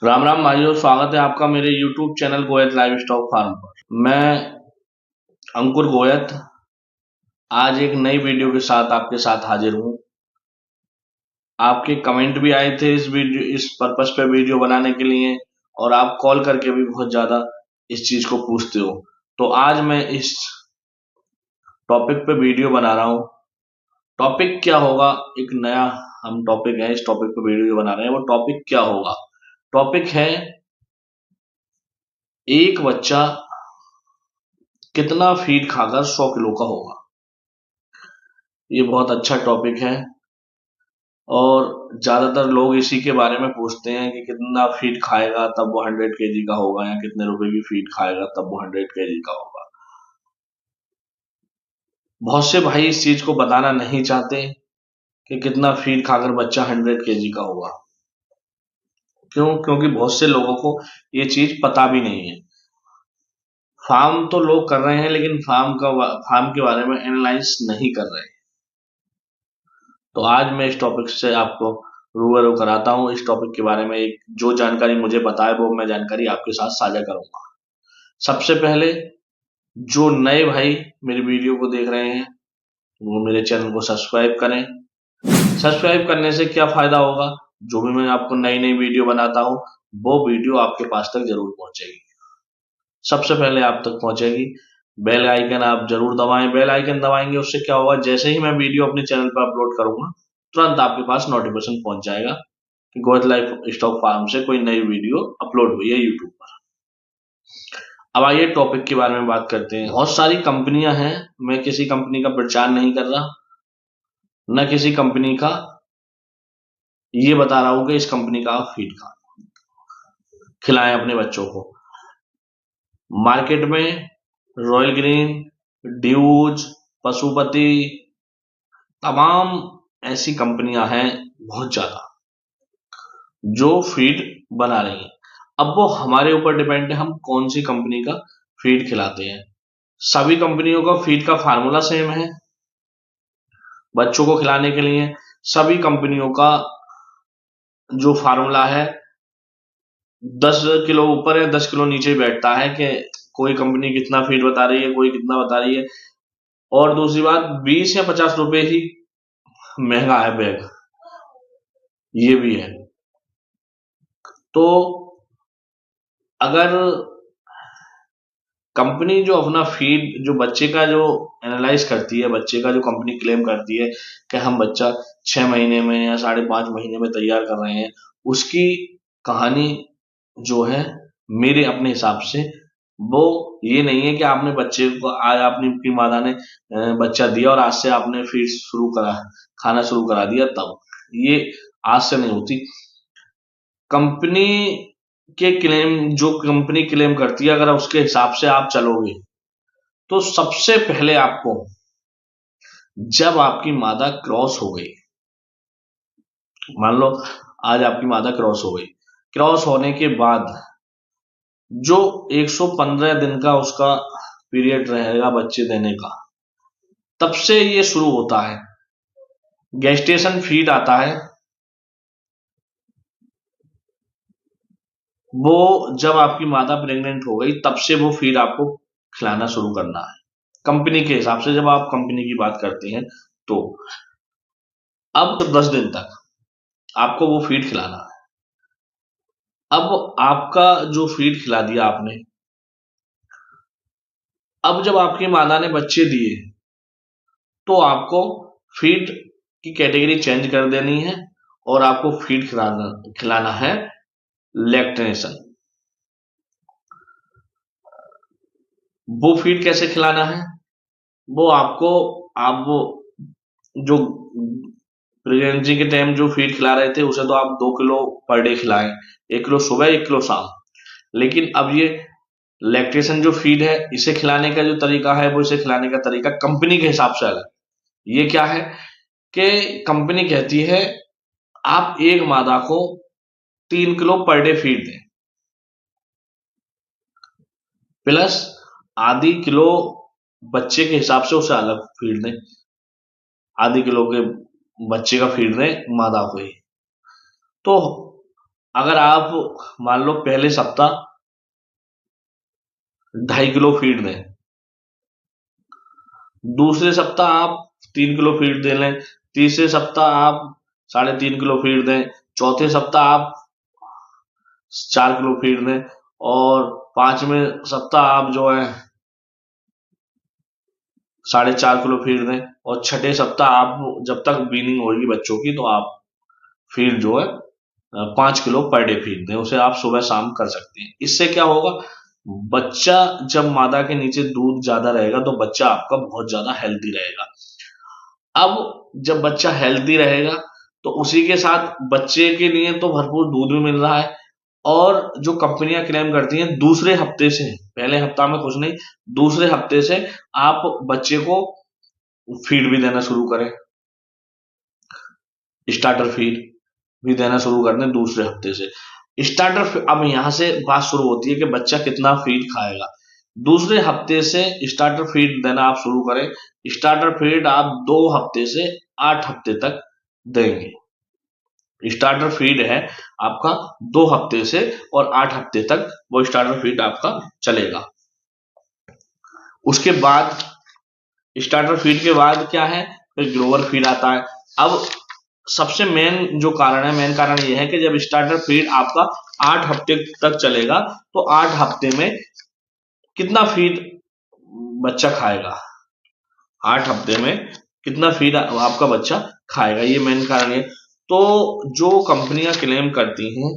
राम राम भाइयों, स्वागत है आपका मेरे YouTube चैनल गोयत लाइव स्टॉक फार्म पर। मैं अंकुर गोयत आज एक नई वीडियो के साथ आपके साथ हाजिर हूँ। आपके कमेंट भी आए थे इस पर्पस पे वीडियो बनाने के लिए, और आप कॉल करके भी बहुत ज्यादा इस चीज को पूछते हो। तो आज मैं इस टॉपिक पे वीडियो बना रहा हूँ। टॉपिक क्या होगा? एक नया हम टॉपिक है, इस टॉपिक पे वीडियो बना रहे हैं। वो टॉपिक क्या होगा? टॉपिक है एक बच्चा कितना फीड खाकर 100 किलो का होगा। ये बहुत अच्छा टॉपिक है और ज्यादातर लोग इसी के बारे में पूछते हैं कि कितना फीड खाएगा तब वो 100 केजी का होगा, या कितने रुपए की फीड खाएगा तब वो 100 केजी का होगा। बहुत से भाई इस चीज को बताना नहीं चाहते कि कितना फीड खाकर बच्चा 100 केजी का होगा। क्यों? क्योंकि बहुत से लोगों को ये चीज पता भी नहीं है। फार्म तो लोग कर रहे हैं, लेकिन फार्म के बारे में एनालाइज नहीं कर रहे। तो आज मैं इस टॉपिक से आपको रूबरू कराता हूँ। इस टॉपिक के बारे में एक जो जानकारी मुझे पता है वो मैं जानकारी आपके साथ साझा करूंगा। सबसे पहले जो नए भाई मेरी वीडियो को देख रहे हैं वो मेरे चैनल को सब्सक्राइब करें। सब्सक्राइब करने से क्या फायदा होगा? जो भी मैं आपको नई नई वीडियो बनाता हूँ वो वीडियो आपके पास तक जरूर पहुंचेगी। सबसे पहले आप तक पहुंचेगी। बेल आइकन आप जरूर दबाएं। बेल आइकन दबाएंगे उससे क्या होगा, जैसे ही मैं वीडियो अपने चैनल पर अपलोड करूंगा तुरंत आपके पास नोटिफिकेशन पहुंच जाएगा कि गोयत लाइफ स्टॉक फार्म से कोई नई वीडियो अपलोड हुई है यूट्यूब पर। अब आइए टॉपिक के बारे में बात करते हैं। बहुत सारी कंपनियां हैं, मैं किसी कंपनी का प्रचार नहीं कर रहा, न किसी कंपनी का ये बता रहा हूं कि इस कंपनी का आप फीड खिलाएं अपने बच्चों को। मार्केट में रॉयल ग्रीन, ड्यूज, पशुपति, तमाम ऐसी कंपनियां हैं बहुत ज्यादा जो फीड बना रही हैं। अब वो हमारे ऊपर डिपेंड है हम कौन सी कंपनी का फीड खिलाते हैं। सभी कंपनियों का फीड का फार्मूला सेम है बच्चों को खिलाने के लिए। सभी कंपनियों का जो फार्मूला है 10 किलो ऊपर है 10 किलो नीचे बैठता है, कि कोई कंपनी कितना फीड बता रही है, कोई कितना बता रही है। और दूसरी बात, 20 या 50 रुपए ही महंगा है बैग, ये भी है। तो अगर कंपनी जो अपना फीड जो बच्चे का जो एनालाइज करती है, बच्चे का जो कंपनी क्लेम करती है कि हम बच्चा 6 महीने में या 5.5 महीने में तैयार कर रहे हैं, उसकी कहानी जो है मेरे अपने हिसाब से वो ये नहीं है कि आपने बच्चे को आज आपने की माता ने बच्चा दिया और आज से आपने फीड शुरू करा, खाना शुरू करा दिया, तब ये आज से नहीं होती। कंपनी के क्लेम जो कंपनी क्लेम करती है अगर उसके हिसाब से आप चलोगे तो सबसे पहले आपको, जब आपकी मादा क्रॉस हो गई, मान लो आज आपकी मादा क्रॉस हो गई, क्रॉस होने के बाद जो 115 दिन का उसका पीरियड रहेगा बच्चे देने का, तब से ये शुरू होता है। गेस्टेशन फीड आता है, वो जब आपकी मादा प्रेग्नेंट हो गई तब से वो फीड आपको खिलाना शुरू करना है कंपनी के हिसाब से। जब आप कंपनी की बात करते हैं तो अब 10 दिन तक आपको वो फीड खिलाना है। अब आपका जो फीड खिला दिया आपने, अब जब आपकी मादा ने बच्चे दिए तो आपको फीड की कैटेगरी चेंज कर देनी है और आपको फीड खिलाना है लैक्टेशन। वो फीड कैसे खिलाना है? वो आपको, आप वो जो प्रेगनेंसी के टाइम जो फीड खिला रहे थे उसे तो आप 2 किलो पर डे खिलाएं, 1 किलो सुबह 1 किलो शाम। लेकिन अब ये लैक्टेशन जो फीड है इसे खिलाने का जो तरीका है वो इसे खिलाने का तरीका कंपनी के हिसाब से अलग। ये क्या है कि कंपनी कहती है आप एक मादा को 3 किलो पर डे फीड दें, प्लस आधी किलो बच्चे के हिसाब से उसे अलग फीड दें, आधी किलो के बच्चे का फीड दें मादा को ही। तो अगर आप मान लो पहले सप्ताह 2.5 किलो फीड दें, दूसरे सप्ताह आप 3 किलो फीड दे लें, तीसरे सप्ताह आप 3.5 किलो फीड दें, चौथे सप्ताह आप 4 किलो फीड दें, और 5वें सप्ताह आप जो है 4.5 किलो फीड दें, और छठे सप्ताह आप जब तक वीनिंग होगी बच्चों की तो आप फीड जो है 5 किलो पर डे फीड दें, उसे आप सुबह शाम कर सकते हैं। इससे क्या होगा, बच्चा जब मादा के नीचे दूध ज्यादा रहेगा तो बच्चा आपका बहुत ज्यादा हेल्दी रहेगा। अब जब बच्चा हेल्दी रहेगा तो उसी के साथ बच्चे के लिए तो भरपूर दूध भी मिल रहा है, और जो कंपनियां क्लेम करती हैं दूसरे हफ्ते से, पहले हफ्ता में कुछ नहीं, दूसरे हफ्ते से आप बच्चे को फीड भी देना शुरू करें, स्टार्टर फीड भी देना शुरू कर दें दूसरे हफ्ते से। स्टार्टर, अब यहां से बात शुरू होती है कि बच्चा कितना फीड खाएगा। दूसरे हफ्ते से स्टार्टर फीड देना आप शुरू करें। स्टार्टर फीड आप 2 हफ्ते से 8 हफ्ते तक देंगे। स्टार्टर फीड है आपका 2 हफ्ते से और 8 हफ्ते तक वो स्टार्टर फीड आपका चलेगा। उसके बाद स्टार्टर फीड के बाद क्या है, फिर ग्रोवर फीड आता है। अब सबसे मेन जो कारण है, मेन कारण ये है कि जब स्टार्टर फीड आपका 8 हफ्ते तक चलेगा तो 8 हफ्ते में कितना फीड बच्चा खाएगा, 8 हफ्ते में कितना फीड आपका बच्चा खाएगा, ये मेन कारण है। तो जो कंपनियां क्लेम करती हैं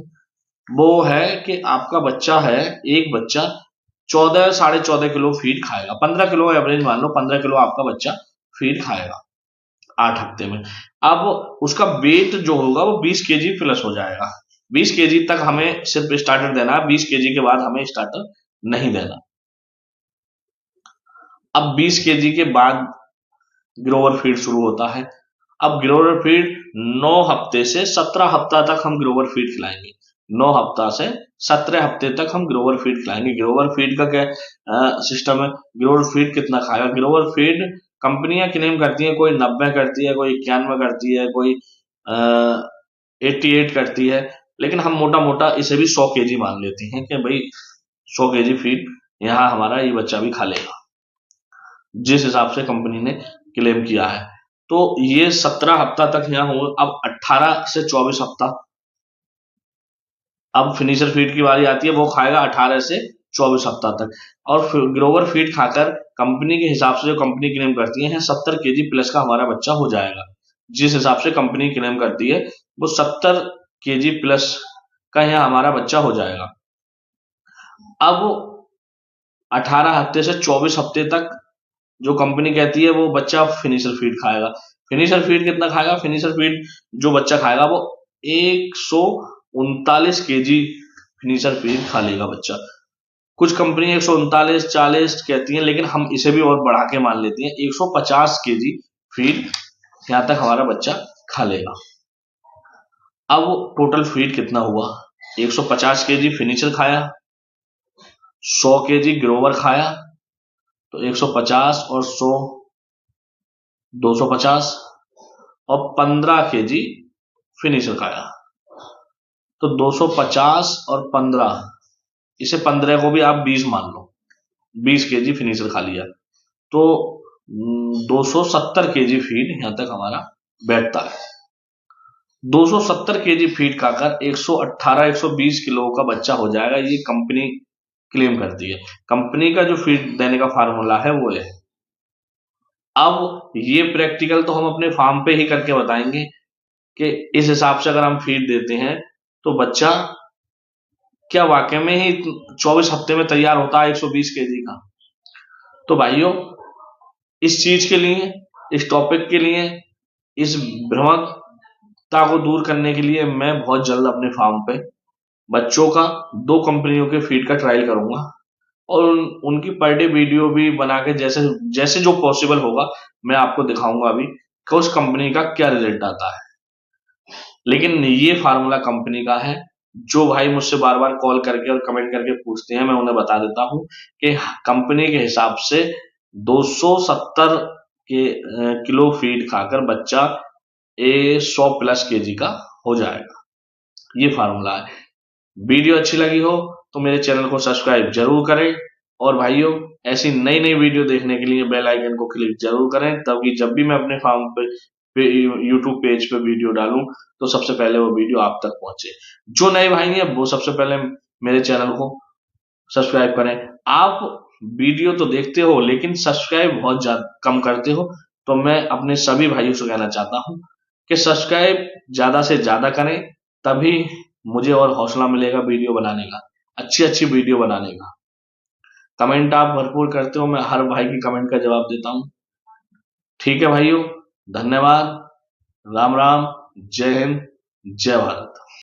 वो है कि आपका बच्चा है, एक बच्चा 14-14.5 किलो फीड खाएगा, 15 किलो एवरेज मान लो, 15 किलो आपका बच्चा फीड खाएगा 8 हफ्ते में। अब उसका वेट जो होगा वो 20 kg प्लस हो जाएगा। 20 kg तक हमें सिर्फ स्टार्टर देना है, 20 kg के बाद हमें स्टार्टर नहीं देना। अब 20 kg के बाद ग्रोवर फीड शुरू होता है। अब ग्रोवर फीड 9 हफ्ते से 17 हफ्ता तक हम ग्रोवर फीड खिलाएंगे। 9 हफ्ता से 17 हफ्ते तक हम ग्रोवर फीड खिलाएंगे। ग्रोवर फीड का क्या सिस्टम है, ग्रोवर फीड कितना खाएगा, ग्रोवर फीड कंपनियां क्लेम करती है, कोई 90 करती है, कोई 91 करती है, कोई 88 करती है, लेकिन हम मोटा मोटा इसे भी 100 kg मान लेते हैं कि भाई 100 kg फीड यहाँ हमारा ये बच्चा भी खा लेगा, जिस हिसाब से कंपनी ने क्लेम किया है। तो ये 17 हफ्ता तक यहाँ हो। अब 18 से 24 हफ्ता, अब फिनिशर फीड की बारी आती है, वो खाएगा 18 से 24 हफ्ता तक। और ग्रोवर फीड खाकर कंपनी के हिसाब से, जो कंपनी क्लेम करती है 70 kg प्लस का हमारा बच्चा हो जाएगा, जिस हिसाब से कंपनी क्लेम करती है वो 70 kg प्लस का यहाँ हमारा बच्चा हो जाएगा। अब 18 हफ्ते से 24 हफ्ते तक जो कंपनी कहती है वो बच्चा फिनिशर फीड खाएगा। फिनिशर फीड कितना खाएगा, फिनिशर फीड जो बच्चा खाएगा वो 139 kg फिनिशर फीड खा लेगा बच्चा। कुछ कंपनी 139, 40 कहती हैं, लेकिन हम इसे भी और बढ़ा के मान लेते हैं, 150 kg फीड यहां तक हमारा बच्चा खा लेगा। अब टोटल फीड कितना हुआ, 150 kg फिनिशर खाया, 100 kg ग्रोवर खाया, तो 150 और 100 250, और 15 kg फिनिशर खाया, तो 250 और 15, इसे 15 को भी आप 20 मान लो, 20 kg फिनिशर खा लिया, तो 270 kg फीड यहां तक हमारा बैठता है। 270 kg फीड खाकर 118-120 किलो का बच्चा हो जाएगा, ये कंपनी क्लेम करती है। कंपनी का जो फीड देने का फार्मूला है वो है। अब ये प्रैक्टिकल तो हम अपने फार्म पे ही करके बताएंगे कि इस हिसाब से अगर हम फीड देते हैं तो बच्चा क्या वाकई में ही 24 हफ्ते में तैयार होता है 120 kg का। तो भाइयों, इस चीज के लिए, इस टॉपिक के लिए, इस भ्रमकता को दूर करने के लिए मैं बहुत जल्द अपने फार्म पे बच्चों का 2 कंपनियों के फीड का ट्रायल करूंगा, और उनकी पर डे वीडियो भी बना के जैसे जैसे जो पॉसिबल होगा मैं आपको दिखाऊंगा अभी कि उस कंपनी का क्या रिजल्ट आता है। लेकिन ये फार्मूला कंपनी का है। जो भाई मुझसे बार बार कॉल करके और कमेंट करके पूछते हैं, मैं उन्हें बता देता हूं कि कंपनी के हिसाब से 270 किलो फीड खाकर बच्चा 100 प्लस kg का हो जाएगा, ये फार्मूला है। वीडियो अच्छी लगी हो तो मेरे चैनल को सब्सक्राइब जरूर करें, और भाइयों ऐसी नई नई वीडियो देखने के लिए बेल आइकन को क्लिक जरूर करें, ताकि जब भी मैं अपने फार्म पे यूट्यूब पेज पे वीडियो डालूं तो सबसे पहले वो वीडियो आप तक पहुंचे। जो नए भाई हैं वो सबसे पहले मेरे चैनल को सब्सक्राइब करें। आप वीडियो तो देखते हो लेकिन सब्सक्राइब बहुत कम करते हो, तो मैं अपने सभी भाइयों से कहना चाहता हूं कि सब्सक्राइब ज्यादा से ज्यादा करें, तभी मुझे और हौसला मिलेगा वीडियो बनाने का, अच्छी अच्छी वीडियो बनाने का। कमेंट आप भरपूर करते हो, मैं हर भाई की कमेंट का जवाब देता हूं। ठीक है भाइयों, धन्यवाद, राम राम, जय हिंद, जय भारत।